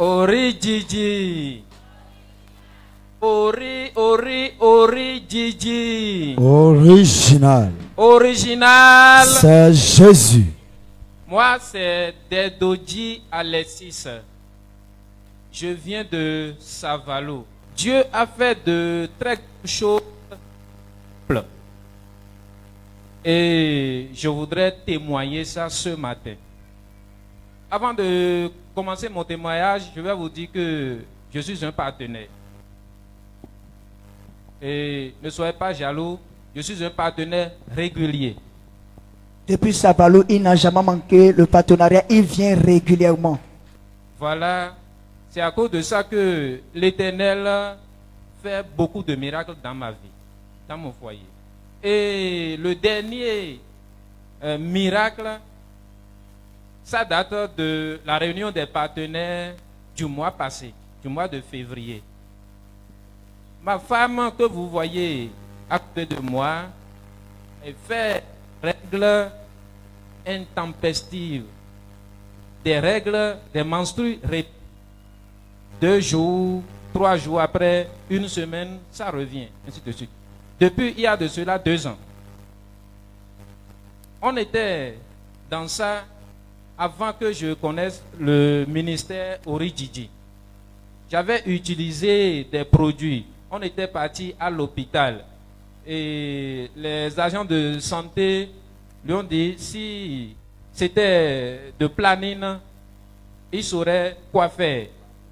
Origigi. Origigi. Original. Original. C'est Jésus. Moi, c'est Dedoji Alexis. Je viens de Savalo. Dieu a fait de très choses. Et je voudrais témoigner ça ce matin. Avant de commencer mon témoignage, je vais vous dire que je suis un partenaire. Et ne soyez pas jaloux, je suis un partenaire régulier. Depuis Savalo, il n'a jamais manqué le partenariat, il vient régulièrement. Voilà, c'est à cause de ça que l'Éternel fait beaucoup de miracles dans ma vie, dans mon foyer. Et le dernier miracle, ça date de la réunion des partenaires du mois passé, du mois de février. Ma femme que vous voyez à côté de moi, elle fait règles intempestives, des règles, des menstrues, 2 jours, 3 jours après, 1 semaine, ça revient, ainsi de suite. Depuis il y a de cela 2 ans. On était dans ça avant que je connaisse le ministère Origigi. J'avais utilisé des produits. On était parti à l'hôpital. Et les agents de santé lui ont dit si c'était de planine, il saurait quoi faire.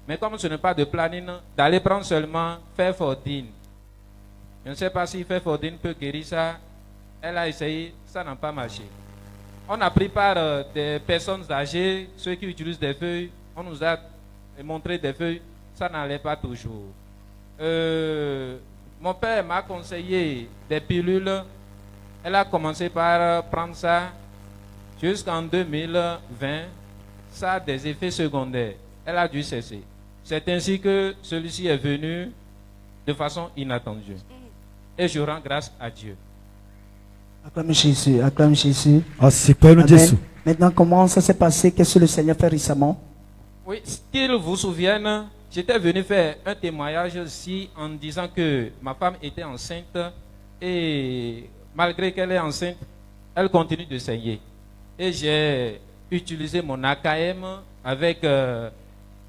Mais comme ce n'est pas de planine, d'aller prendre seulement Ferfordine. Je ne sais pas si Ferfordine peut guérir ça. Elle a essayé, ça n'a pas marché. On a pris par des personnes âgées, ceux qui utilisent des feuilles. On nous a montré des feuilles, ça n'allait pas toujours. Mon père m'a conseillé des pilules. Elle a commencé par prendre ça jusqu'en 2020. Ça a des effets secondaires. Elle a dû cesser. C'est ainsi que celui-ci est venu de façon inattendue. Et je rends grâce à Dieu. Acclame Jésus, acclame Jésus. Jésus. Maintenant, comment ça s'est passé? Qu'est-ce que le Seigneur fait récemment? Oui, qu'ils vous souviennent, j'étais venu faire un témoignage ici en disant que ma femme était enceinte et malgré qu'elle est enceinte, elle continue de saigner. Et j'ai utilisé mon AKM avec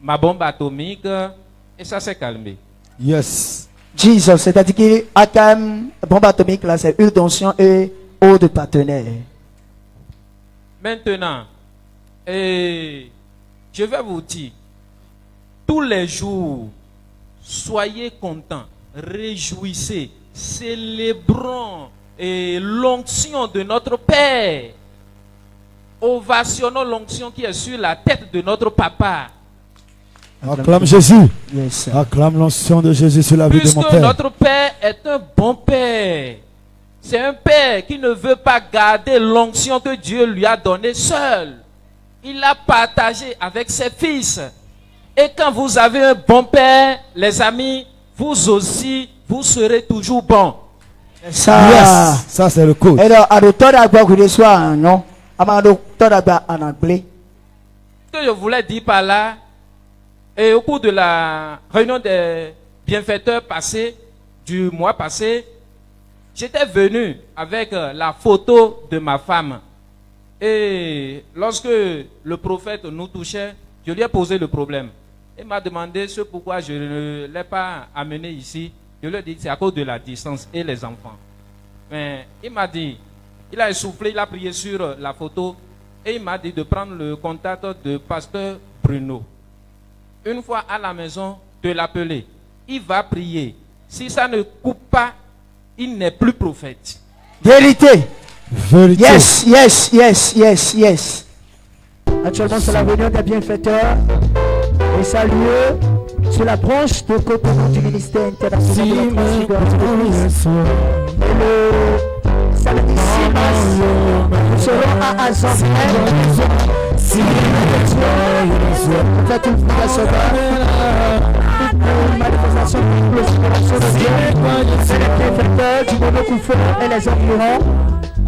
ma bombe atomique et ça s'est calmé. Yes. Jesus, c'est-à-dire que AKM, bombe atomique, là, c'est huile d'onction et eau de partenaire. Maintenant, je vais vous dire, tous les jours, soyez contents, réjouissez, célébrons l'onction de notre Père. Ovationnons l'onction qui est sur la tête de notre papa. Acclame Jésus. Yes. Acclame l'onction de Jésus sur la vie de mon Puisque Père. notre Père est un bon Père. C'est un Père qui ne veut pas garder l'onction que Dieu lui a donnée seul. Il l'a partagé avec ses fils. Et quand vous avez un bon Père, les amis, vous aussi, vous serez toujours bons. Ça, Yes. Ça c'est le code. et alors, à l'auteur d'agua, vous reçoit, non? À l'auteur d'agua en anglais. Ce que je voulais dire par là, et au cours de la réunion des bienfaiteurs passés, du mois passé, j'étais venu avec la photo de ma femme. Et lorsque le prophète nous touchait, je lui ai posé le problème. Il m'a demandé ce pourquoi je ne l'ai pas amené ici. Je lui ai dit c'est à cause de la distance et les enfants. Mais il m'a dit, il a essoufflé, il a prié sur la photo et il m'a dit de prendre le contact de pasteur Bruno. Une fois à la maison, de l'appeler. Il va prier. Si ça ne coupe pas, il n'est plus prophète. Vérité. Vérité. Yes, yes, yes, yes, yes. Actuellement, c'est la réunion des bienfaiteurs. Et ça a lieu sur la branche de coton du ministère international de la transfiguration de Christ. Et le samedi 6 mars, nous serons à Azamel. On fait une fondation une manifestation de glorification de Dieu. C'est les bienfaiteurs du Monocoufo et les environs.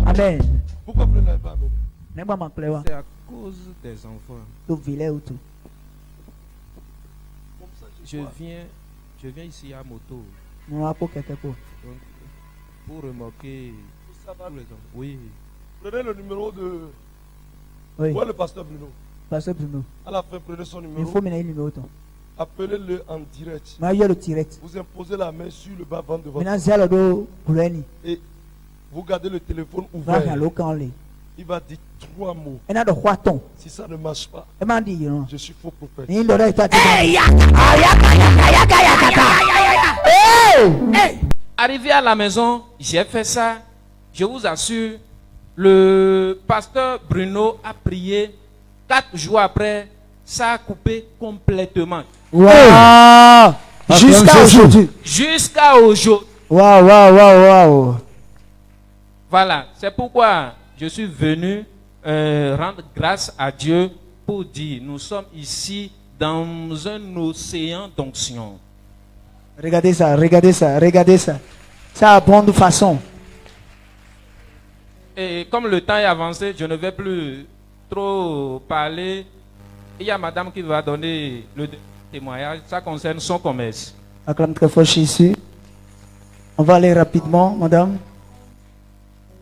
Amen. Pourquoi vous ne l'avez pas amené? N'est-ce pas, mon clé? C'est à cause des enfants. Tout vilain ou tout. je viens ici à moto. Mon rapport quelque peu. Donc, pour remorquer Ça va. tous les hommes. Oui. Prenez le numéro de. Oui, Où est le pasteur Bruno? pasteur Bruno. À la fin, prenez son Il numéro. faut mener le numéro. Appelez-le en direct. Mais il y a le direct. Vous imposez la main sur le bas-ventre de votre Maintenant, c'est le dos Goulani. et vous gardez le téléphone Va à ouvert. l'occasion. Il va dire 3 mots. Il y a de quoi ton. Si ça ne marche pas, Il m'a dit, non. je suis faux prophète. Il doit être à Arrivé à la maison, j'ai fait ça. Je vous assure, le pasteur Bruno a prié. 4 jours après, ça a coupé complètement. Waouh! Jusqu'à Jésus. aujourd'hui. Jusqu'à aujourd'hui. Waouh, waouh, waouh, waouh. Voilà, c'est pourquoi je suis venu rendre grâce à Dieu pour dire, nous sommes ici dans un océan d'onction. Regardez ça, regardez ça, regardez ça. Ça a bonne façon. Et comme le temps est avancé, je ne vais plus trop parler. Il y a madame qui va donner le témoignage. Ça concerne son commerce. Acclame très fort Jésus. On va aller rapidement, madame.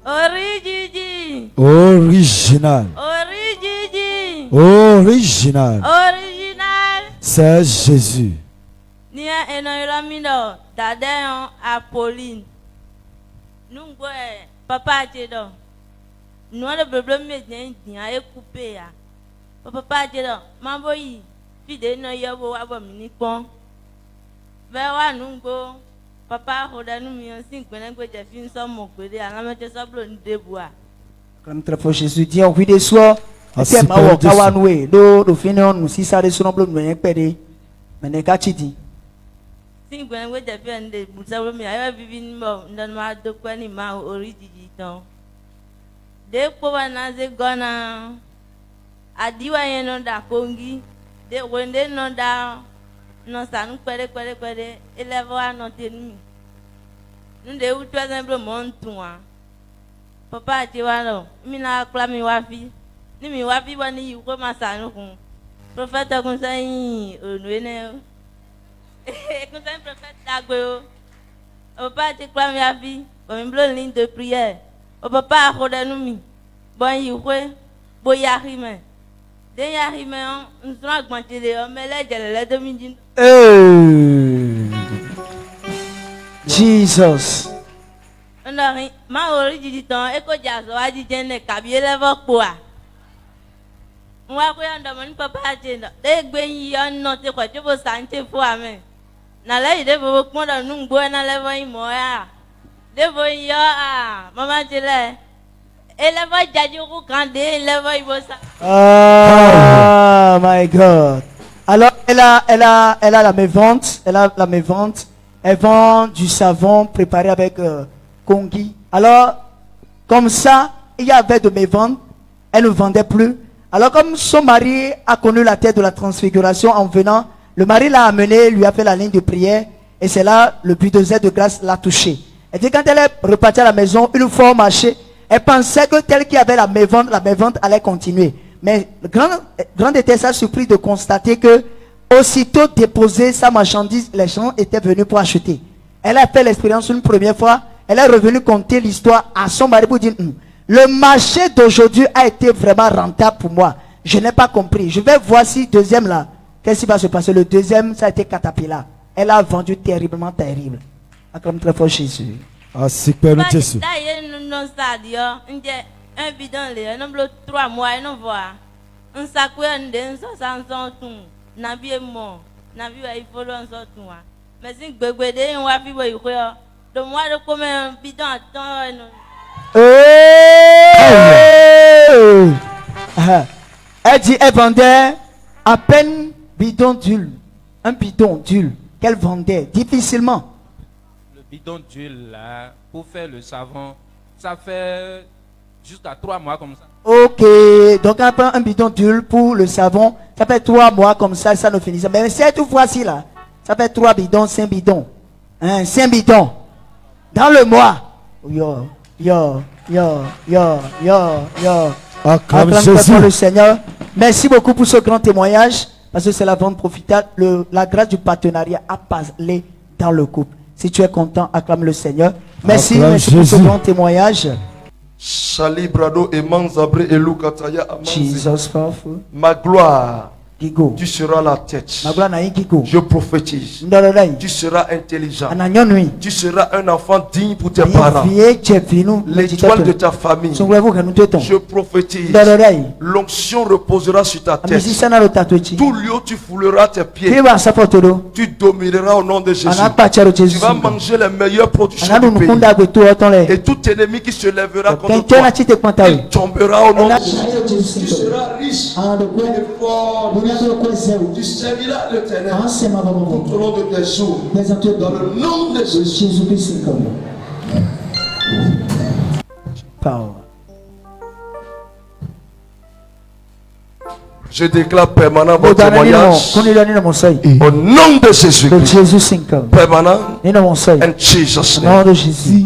Origigi, Original. origigi, Original. original. C'est Jésus. Nia enoiramido, dadeon Apolline. Nungwe, papa jedo. Nous le problème est bien coupé. Papa jedo, mambo yi, fide no yobo wabo minikon. Bewa nungo. Papa, rodanu mi on sin kwenen gwe je fin so mo kwede ala me te so blo ndebua. Acclame très fort Jésus. Dis, on vit des soirs. Ah, Et puis, c'est ma pas wo dessus. kawanwe. Do fini on si ça de son bleu me pede. Mais ne ka chidi. Sin kwenen gwe je fin nde busa wo mi ayo bibi ni mo ndan ma do kwani ma origigi ton. De ko wana ze gona. Adiwa yen no da kongi. De wende no da no sanu kwede elevo anote ni. Nde u tu exemple mon tuwa. Papa ti wa lo, mi na kla mi wa fi. Ni mi wa fi wa ni yu ko ma sanu kun. Prophète kun sai onu ne. Kun sai prophète dagbe o. Papa ti kla mi wa fi, bo mi blo ligne de prière. O papa ko de nu mi. Bon yu kwe, bo ya rime. Den ya rime on, on sera augmenté on me le jele le 2010. Jesus. Ndori ma ori jiji ton e ko jazo aji jene kabi level poa. Nwa ko ya ndo mo papa aje ndo. De gbe yin yo no te ko jobo sanje fo amen. Na le de bo pon do nu gbo na level yin mo ya. De bo yo mama jele. E level jaju ko kan de level ibo sa. Oh my God. Alors, elle a la mévente. Elle a la mévente. Elle vend du savon préparé avec Kongi. Alors, comme ça, il y avait de mévente. Elle ne vendait plus. Alors, comme son mari a connu la tête de la transfiguration en venant, le mari l'a amené, lui a fait la ligne de prière. Et c'est là, le bulldozer de grâce l'a touché. Elle dit, quand elle est repartie à la maison, une fois au marché, elle pensait que tel qui avait la mévente allait continuer. Mais grande était sa surprise de constater que aussitôt déposé sa marchandise, les gens étaient venus pour acheter. Elle a fait l'expérience une première fois. Elle est revenue conter l'histoire à son mari pour dire, le marché d'aujourd'hui a été vraiment rentable pour moi. Je n'ai pas compris. Je vais voir si deuxième là, qu'est-ce qui va se passer. Le deuxième, ça a été Caterpillar. Elle a vendu terriblement terrible. Acclame très fort Jésus. Ah, super, nous Jésus. D'ailleurs, nous non stadio, un bidon le, non blo 3 mois, non voir. Un sac un den so sanson tun. Na bi mo, na bi wa ifolo on so tun wa. Mais si gbegbe de wa fi wo iko yo. De moi de comme un bidon attend non. Elle dit, elle vendait à peine bidon d'huile. Un bidon d'huile qu'elle vendait difficilement. Le bidon d'huile là, pour faire le savon, ça fait jusqu'à 3 mois comme ça. Ok, donc on prend un bidon d'huile pour le savon. Ça fait 3 mois comme ça, ça ne finit pas. Mais cette fois-ci là, ça fait 3 bidons, 5 bidons. 5 bidons. Dans le mois. Yo. Acclame Acclame Jésus. pour le Seigneur. Merci beaucoup pour ce grand témoignage. Parce que c'est la vente profitable. La grâce du partenariat a parlé dans le couple. Si tu es content, acclame le Seigneur. Merci, Acclame merci pour ce Jésus. grand témoignage. Shali Brado et Manzabre et Lukataya Amanzi. Jesus powerful. Ma gloire, Gigo. tu seras la tête. Magula na Gigo. Je prophétise. Ndololai. Tu seras intelligent. Ananyonui. Tu seras un enfant digne pour tes parents. Vie chefinu. L'étoile de ta famille. Songwevu kanuteton. Je prophétise. Ndololai. L'onction reposera sur ta tête. Amisisana lo tatochi. Tout lieu où tu fouleras tes pieds. Kiba sapotolo. Tu domineras au nom de Jésus. Anakpa charo Tu Jésus. vas manger les meilleures productions Anadu du pays. mukunda gwetu otonle. Et tout ennemi qui se lèvera contre Kentena toi, chite kwantawe. il tombera au nom de Jésus. Tu Jésus. seras riche Andokwe. et fort. Bunyado kwezeu. Tu serviras l'Éternel Ansema babo. tout au long de tes jours. Présente Dans le nom de Jésus. Jésus-Christ comme. Power. Je déclare permanent votre témoignage au nom de Jésus. De Jésus 5 Permanent Nino mon seuil. in Jesus' Au nom name. de Jésus.